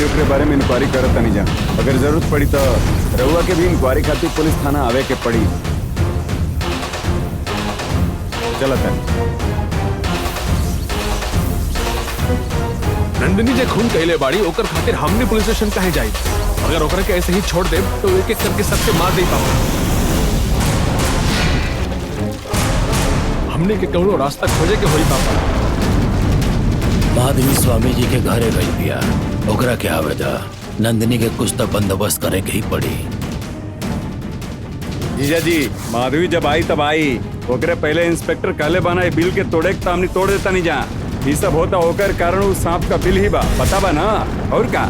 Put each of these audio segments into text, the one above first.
ओकरे बारे में इंक्वायरी करत नहीं जा। अगर जरूरत पड़ी तो रहुआ के भी इंक्वायरी खातिर पुलिस थाना आवे के पड़ी। चलत है। नंदिनी जे खून कैले बाड़ी ओकर खातिर हमने पुलिस स्टेशन काहे जाई? अगर ओकरा के ऐसे ही छोड़ दे तो एक एक करके सबके मार दे पापा। हमने के कौनो रास्ता खोजे के होई पापा। माधवी स्वामी जी के घरे गई बिया, ओकरा के आवेदा नंदिनी के कुछ तो बंदोबस्त करे के ही पड़ी। जीजा जी, माधवी जब आई तब आई। ओकरे पहले इंस्पेक्टर कहले बना बिल के तोड़े के हमने तोड़ देता नहीं जा। ये सब होता होकर कारण उस सांप का बिल ही बा, पता बा ना? और का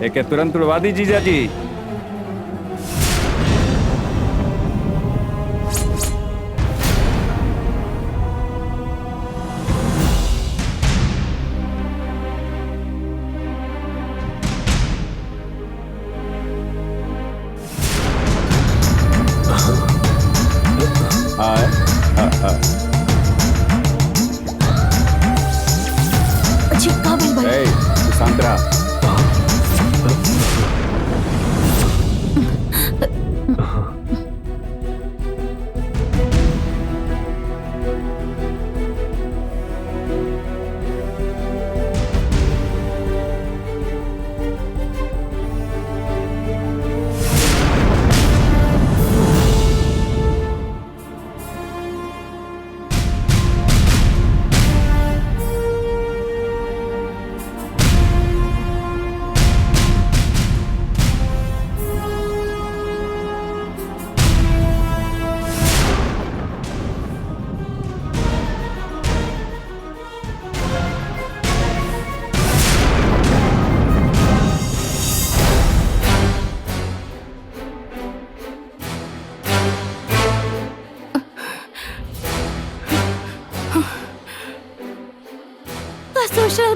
एक तुरंत उड़वा दी जीजा जी। सांतरा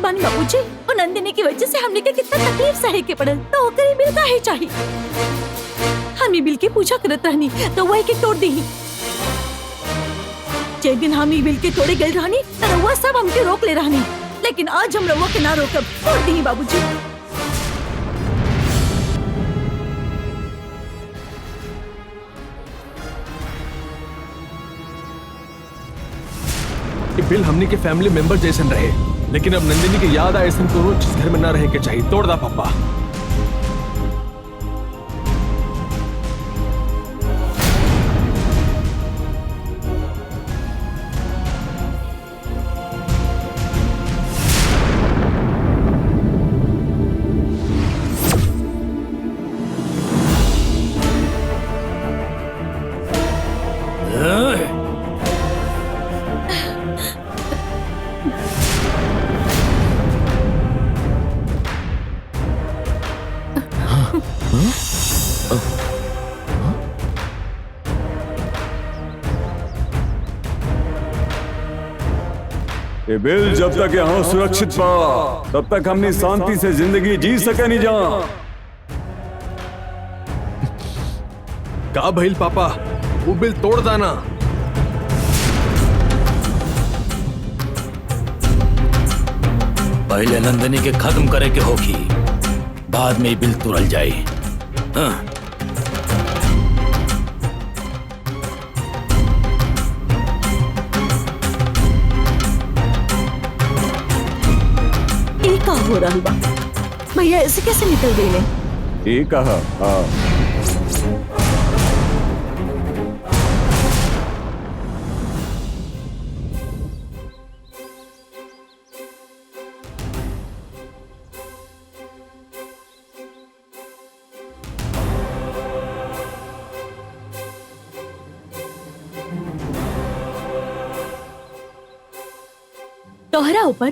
बानी बाबूजी, और नंदिनी की वजह से हमने के कितना तकलीफ सहे के पड़ल, तो ओकरे बिल काहे चाहिए? हम बिल के पूछा करत रहनी तो वही के तोड़ दी। जे दिन हम बिल के तोड़े गए रहनी तो रउआ सब हमके रोक ले रहनी, लेकिन आज हम रउआ के ना रोकब, तोड़ दी बाबूजी। बिल हमने के फैमिली मेंबर जैसन रहे, लेकिन अब नंदिनी की याद आए ऐसा को जिस घर में ना रहे के चाहिए। तोड़ दा पापा। ये बिल जब तक यहाँ सुरक्षित बा तब तक हमने शांति से जिंदगी जी सके नहीं जा। का भइल पापा, वो बिल तोड़ दाना। पहले नंदिनी के खत्म करे के होगी, बाद में बिल तुरल जाए। हाँ। हो रहा बा भैया, ऐसे कैसे निकल गए? ये कहा तोहरा ऊपर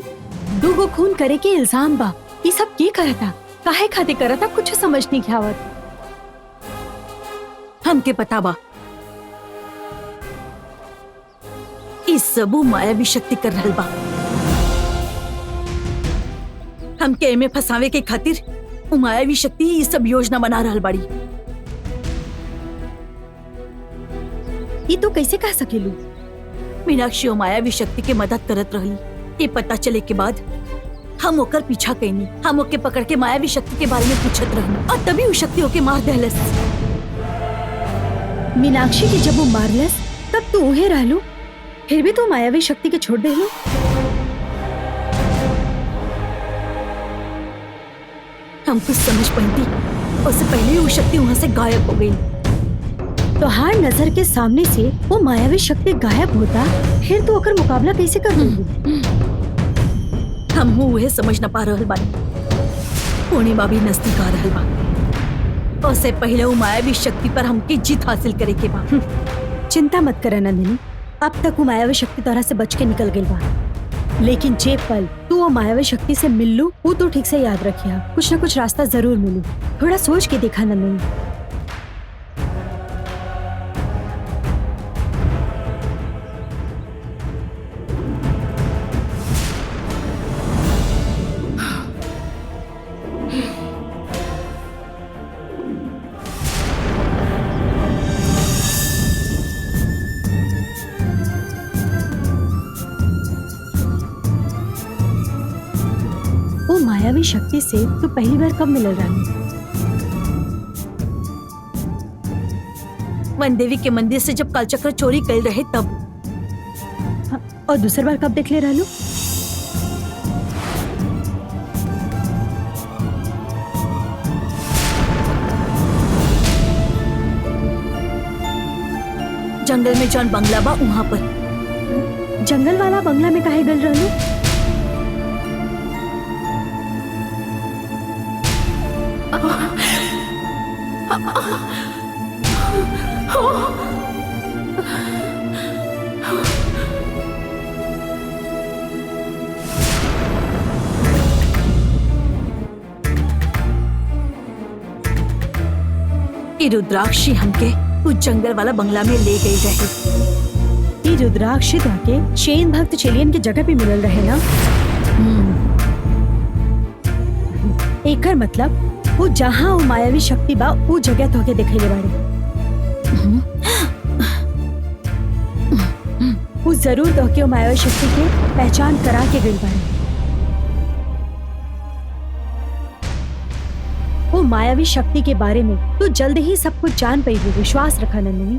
दूगो खून करे के इल्जाम बा। ये सब की करता, काहे खाते करता, कुछ समझ नहीं आवत। हमके पता बा इस सबू मायावी शक्ति कर रहल बा। हमके एमे फंसावे के खातिर मायावी शक्ति ये सब योजना बना रहल बाड़ी। ये तो कैसे कह सकेलू? मीनाक्षी और मायावी शक्ति के मदद करत रहली। ये पता चले के बाद हम ओकर पीछा कैनी, हम ओके पकड़ के मायावी शक्ति के बारे में पूछत रहनी और तभी उ शक्ति ओके मार देहलस। मीनाक्षी के जब वो मारलस तब तू उहे रहलू, फिर भी तू मायावी शक्ति के छोड़ देलू। हम कुछ समझ पाती, उससे पहले ही वो शक्ति वहाँ से गायब हो गई। तो हर नजर के सामने से वो मायावी शक्ति गायब होता, फिर तू ओकर मुकाबला कैसे कर लूगी? हम उहे समझ न पा रहल बानी। पूर्णिमा भी नजदीक आ रहल बा, उससे पहले वो मायावी शक्ति पर हमके जीत हासिल करे के बा। चिंता मत कर नंदिनी, अब तक वो मायावी शक्ति तोरा से बच के निकल गई बा, लेकिन जे पल तू वो मायावी शक्ति से मिल लू वो तो ठीक से याद रखिया, कुछ न कुछ रास्ता जरूर मिलू। थोड़ा सोच के देखा नंदिनी। वो मायावी शक्ति से तू पहली बार कब मिलल रही? वन देवी के मंदिर से जब कालचक्र चोरी कर रहे तब। हाँ, और दूसरी बार कब देख ले रहलू? जंगल में जौन बंगला बा वहाँ पर। जंगल वाला बंगला में काहे गल रहलू? ये रुद्राक्षी हमके उस जंगल वाला बंगला में ले गई रहे। ये रुद्राक्षी के शैन भक्त चेलियन के जगह पे मिलल रहे ना? एकर मतलब वो जहाँ वो मायावी शक्ति बा वो जगह तो के दिखैले बाड़े। वो जरूर तो के वो मायावी शक्ति के पहचान करा के गई बाड़े। वो मायावी शक्ति के बारे में तू जल्द ही सब कुछ जान पाएगी, विश्वास रखा नंदिनी।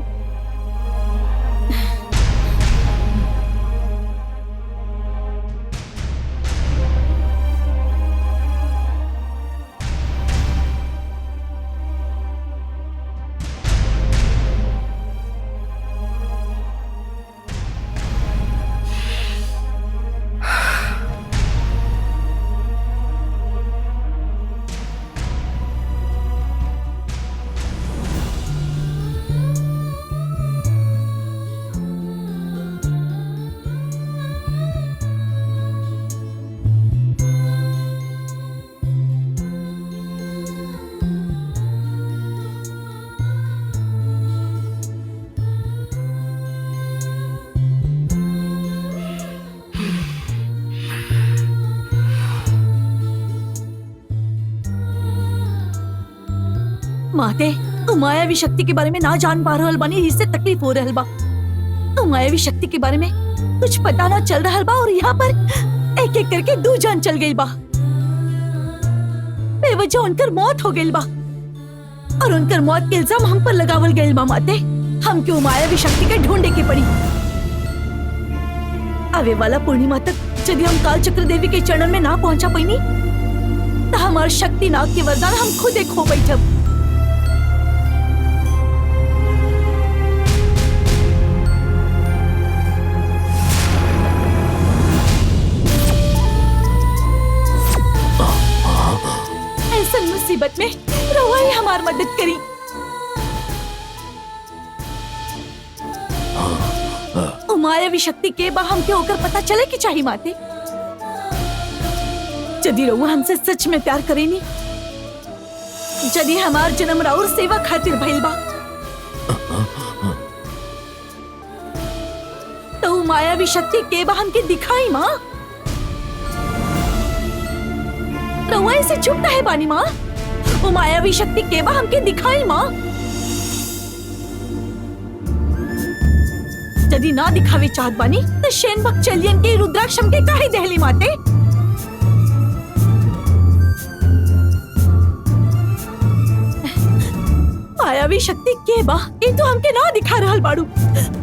माते तू मायावी शक्ति के बारे में ना जान पा रहल बानी, इससे तकलीफ हो रहल बा। तू मायावी शक्ति के बारे में कुछ पता ना चल रहल बा और यहाँ पर एक एक करके 2 जान चल गई बा। बेवजह उनकर मौत हो गई बा और उनकर मौत के इल्जाम हम पर लगावल गई बा। माते हम क्यों मायावी शक्ति के ढूंढे के पड़ी। आवे वाला पूर्णिमा तक यदि हम कालचक्र देवी के चरण में ना पहुंचा पैनी तो हमार शक्ति नाग के वरदान हम खुद खो बैठब। मुसीबत में रहुआ ही हमार मदद करी। मायावी शक्ति के बा हमके होकर पता चले कि चाहिए माते। यदि रहुआ हमसे सच में प्यार करेनी, यदि हमार जन्म राउर सेवा खातिर भइल बा, तो मायावी शक्ति के बा हमके दिखाई माँ। रहुआ इसे चुप काहे बानी माँ? वो मायावी शक्ति के बा हमके दिखाई माँ। यदि ना दिखावे चाहत बानी तो शैन भक्त चलियन के रुद्राक्ष हमके काहे देहली माते? मायावी शक्ति के बा ये तो हमके ना दिखा रहल बाड़ू,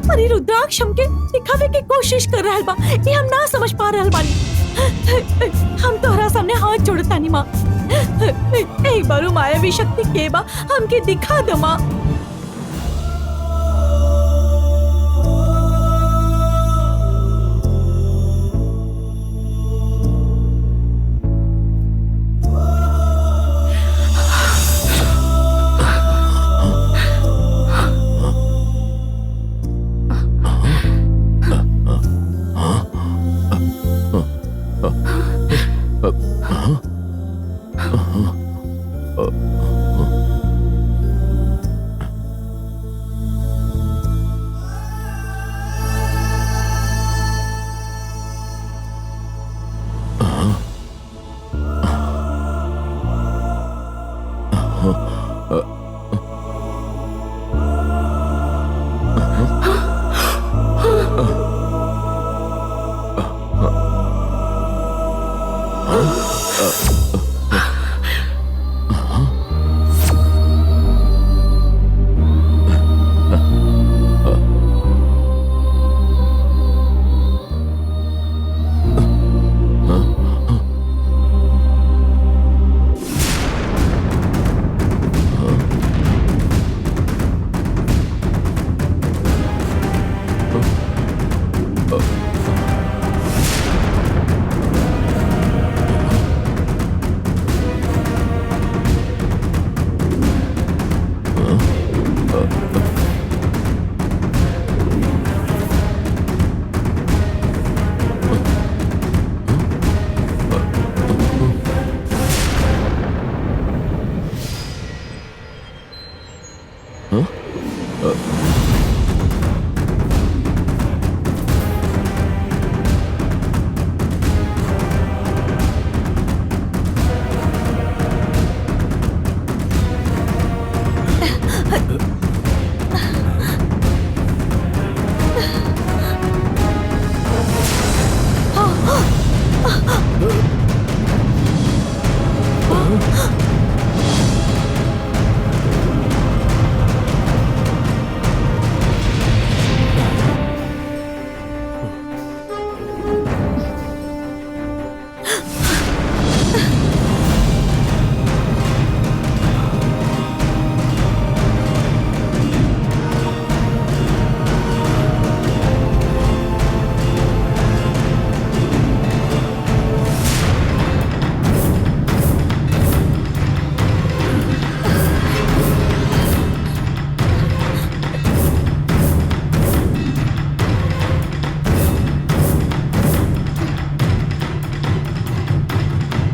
पर ये रुद्राक्ष हमके दिखावे की कोशिश कर रहल बा, ये हम ना समझ पा रहल बानी। हम तोहरा सामने हाथ जोड़तानी माँ, एक बार मायावी शक्ति के बा हमके दिखा दो माँ।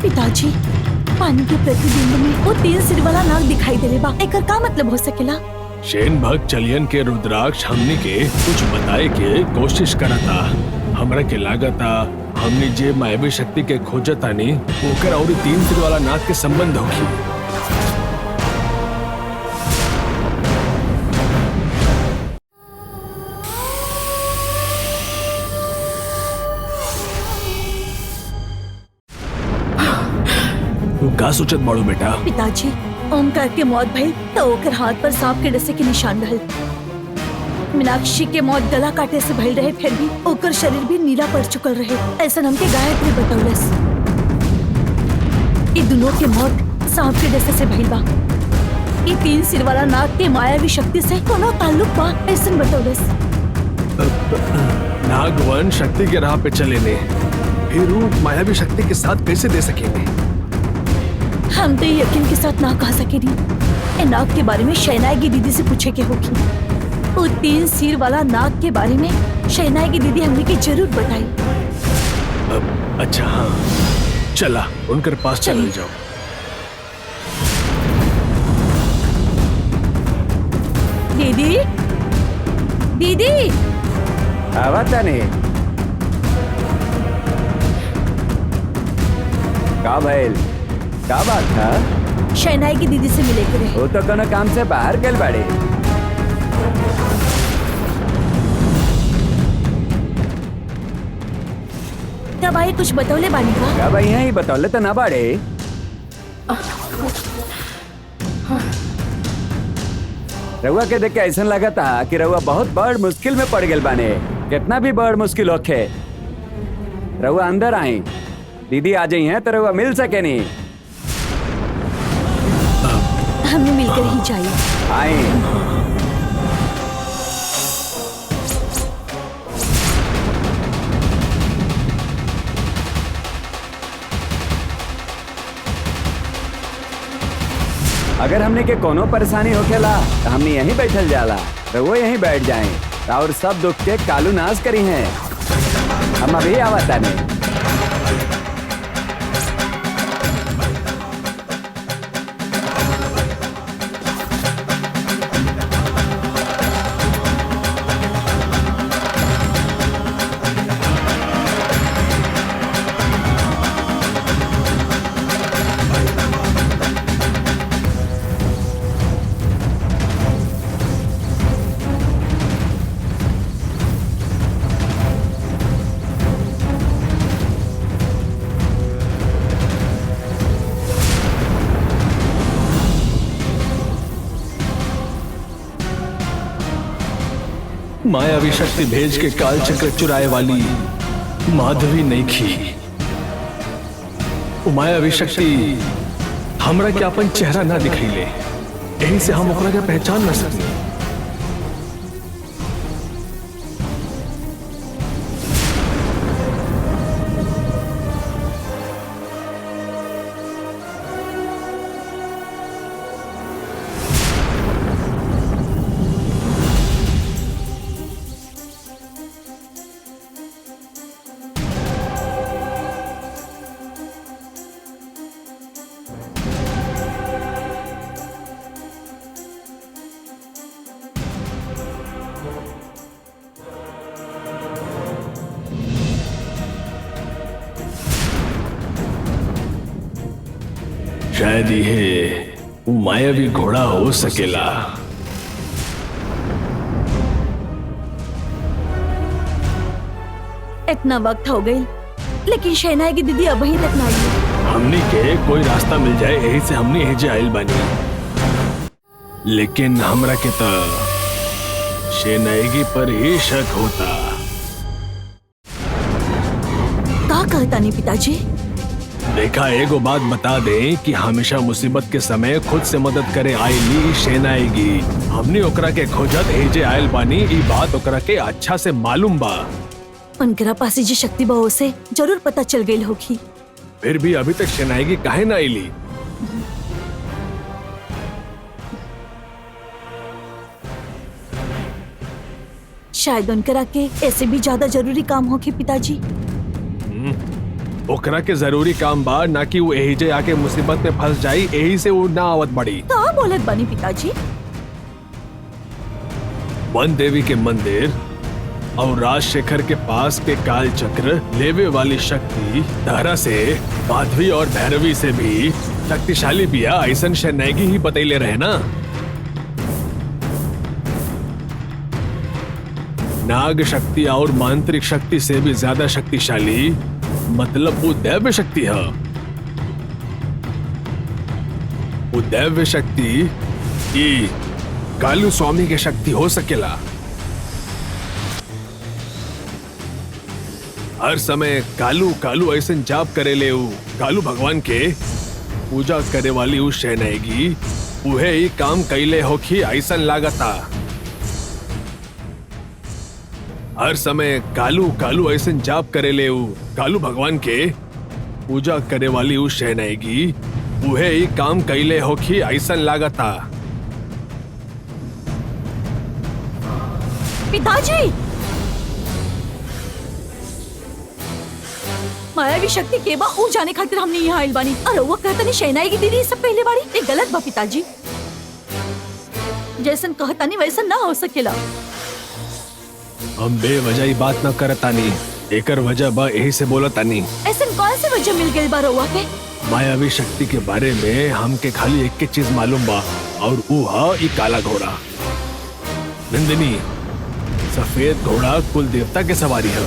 पिताजी, पानी के प्रतिबिंब में वो 3 सिर वाला नाग दिखाई दे बा, एकर का मतलब हो सकेला? शेन भक्त चलियन के रुद्राक्ष हमनी के कुछ बताए के कोशिश करता। हमरा के लागता हमने जे मायावी शक्ति के खोजतानी ओकर और 3 सिर वाला नाग के संबंध होगी। का सोचत बाड़ू बेटा? पिताजी, ओमकार के मौत भइल तो ओकर हाथ पर सांप के डसे के निशान रहल। मीनाक्षी के मौत गला काटे से भइल रहे, फिर भी ओकर शरीर भी नीला पड़ चुकल रहे, ऐसा हमके गायत्री बतौलस। ये दोनों के मौत सांप के डसे से भइल बा। ये 3 सिर वाला नाग के मायावी शक्ति से कोनो ताल्लुक बा, ऐसा बतौलस। नागवन शक्ति के राह पे चले ने, फिर वो मायावी शक्ति के साथ कैसे दे सकेंगे? हम तो यकीन के साथ ना कह सकेनी। ए नाग के बारे में शहनाई की दीदी से पूछे के होगी। वो 3 सिर वाला नाग के बारे में शहनाई की दीदी हमने की जरूर बताई। अच्छा हाँ, चला उनके पास चल जाओ। दीदी, दीदी, आवता नहीं का भइल? का बात था? शहनाई की दीदी से मिले के रहे। वो तो कोनो काम से बाहर गल बाड़े। क्या भाई कुछ बतौले बानी का? का भाई यही बतौले तो ना बाड़े। रउआ के देख के ऐसा लगा था कि रउआ बहुत बड़ मुश्किल में पड़ गए बाने। कितना भी बड़ मुश्किल होखे, रउआ अंदर आई, दीदी आ जाई हैं तो रउआ मिल सके नहीं। हमें मिलकर ही चाहिए। आई। अगर हमने के कोनो परेशानी होखेला तो हमने यहीं बैठल जाला, तो वो यहीं बैठ जाएं और सब दुख के कालू नाश करी हैं। हम अभी आवता नहीं। मायावी शक्ति भेज के काल चक्र चुराए वाली माधवी नहीं खी। मायावी शक्ति हमरा के अपन चेहरा ना दिखैले, यही से हम ओकरा के पहचान न सकली। शायद ये वो मायावी घोड़ा हो सकेला। इतना वक्त हो गई लेकिन शहनाई की दीदी अभी तक ना आई। हमनी के कोई रास्ता मिल जाए यही से हमने हेजे आइल बानी, लेकिन हमरा के तो शहनाई पर ही शक होता। का कहता नहीं पिताजी? देखा, एगो बात बता दें कि हमेशा मुसीबत के समय खुद से मदद करे आईली शहनाई। हमने ओकरा के खोजत हेजे आइल बानी, ई बात ओकरा के अच्छा से मालूम बा। उनकरा पास जी शक्ति बहू से जरूर पता चल गई होगी। फिर भी अभी तक शहनाई काहे ना आईली? शायद उनकरा के ऐसे भी ज्यादा जरूरी काम होगी पिताजी। ओकरा के जरूरी काम बा, ना कि वो एहिजे आके मुसीबत में फंस जाई, यही से वो ना आवत बड़ी। का बोलत बनी पिताजी? वन देवी के मंदिर और राजशेखर के पास के काल चक्र लेवे वाली शक्ति तारा से माधवी और भैरवी से भी शक्तिशाली बिया, ऐसन शहनाई ही बतैले रहे ना। नाग शक्ति और मांत्रिक शक्ति से भी ज्यादा शक्तिशाली, मतलब वो दैव्य शक्ति है। वो दैव्य शक्ति ये कालू स्वामी की शक्ति हो सकेला। हर समय कालू कालू ऐसे जाप करे ले, कालू भगवान के पूजा करे वाली उस शहनाई उहे ही काम कैले होखी ऐसन लागता। हर समय कालू कालू ऐसे जाप करे ले, कालू भगवान के पूजा करे वाली उस शहनाई उहे ही काम कैले होखी ऐसन लागता। पिताजी, मायावी शक्ति के बा ऊ जाने खातिर हमने यहाँ आइल बानी। अरे वो कहता नहीं शहनाई की दीदी सब पहले बारी, ये गलत बा पिताजी। जैसन कहता नहीं वैसन ना हो सकेला। हम बेवजह बात न करतानी, एकर वजह बा यही से बोलतानी। ऐसन कौन सी वजह मिल गई बा रउआ के? मायावी शक्ति के बारे में हमके खाली एक के चीज मालूम बा, और वो है ई काला घोड़ा। नंदिनी, सफेद घोड़ा कुल देवता के सवारी है,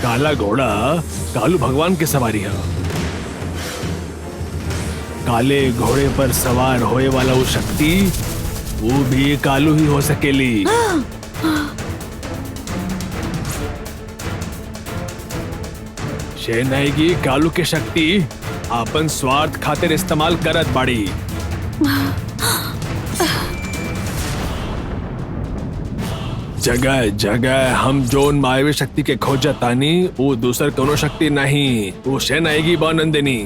काला घोड़ा कालू भगवान के सवारी है। काले घोड़े पर सवार होए वाला वो शक्ति वो भी कालू ही हो सकेली। शेनाएगी कालू के शक्ति अपन स्वार्थ खातिर इस्तेमाल करत बाड़ी। जगह जगह हम जोन मायावी शक्ति के खोजत तानी वो दूसर कोनो शक्ति नहीं, वो शेनाएगी बा नंदिनी।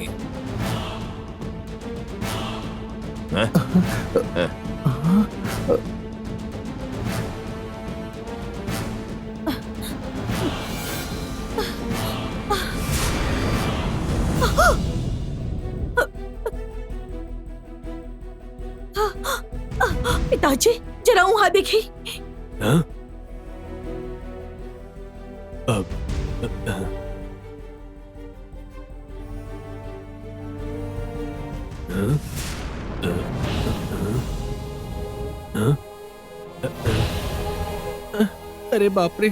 पिताजी जरा वहां देखिए। हाँ? अरे बाप रे।